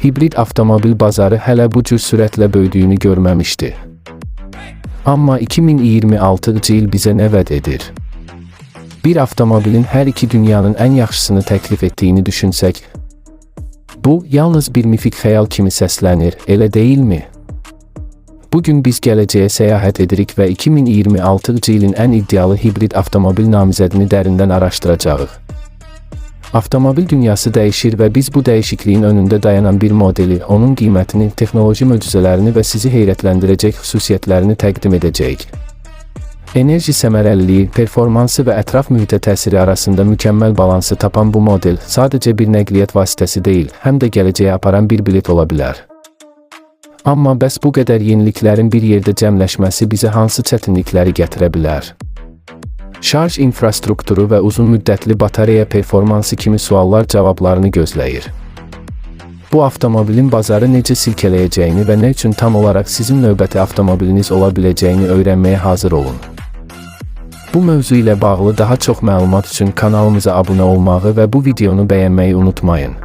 hibrid avtomobil bazarı hələ bu cür sürətlə böyüdüyünü görməmişdi. Amma 2026-cı il bizə nə vəd edir? Bir avtomobilin hər iki dünyanın ən yaxşısını təklif etdiyini düşünsək, bu yalnız bir mifik xəyal kimi səslənir, elə deyilmi? Bugün biz gələcəyə səyahət edirik və 2026-cı ilin ən iddialı hibrid avtomobil namizədini dərindən araşdıracağıq. Avtomobil dünyası dəyişir və biz bu dəyişikliyin önündə dayanan bir modeli, onun qiymətini, texnoloji möcüzələrini və sizi heyrətləndirəcək xüsusiyyətlərini təqdim edəcəyik. Enerji səmərəliliyi, performansı və ətraf mühitə təsiri arasında mükəmməl balansı tapan bu model sadəcə bir nəqliyyat vasitəsi deyil, həm də gələcəyə aparan bir bilet ola bilər. Amma bəs bu qədər yeniliklərin bir yerdə cəmləşməsi bizə hansı çətinlikləri gətirə bilər? Şarj infrastrukturu və uzun müddətli batareya performansı kimi suallar cavablarını gözləyir. Bu avtomobilin bazarı necə silkələyəcəyini və nə üçün tam olaraq sizin növbəti avtomobiliniz ola biləcəyini öyrənməyə hazır olun. Bu mövzu ilə bağlı daha çox məlumat üçün kanalımıza abunə olmağı və bu videonu bəyənməyi unutmayın.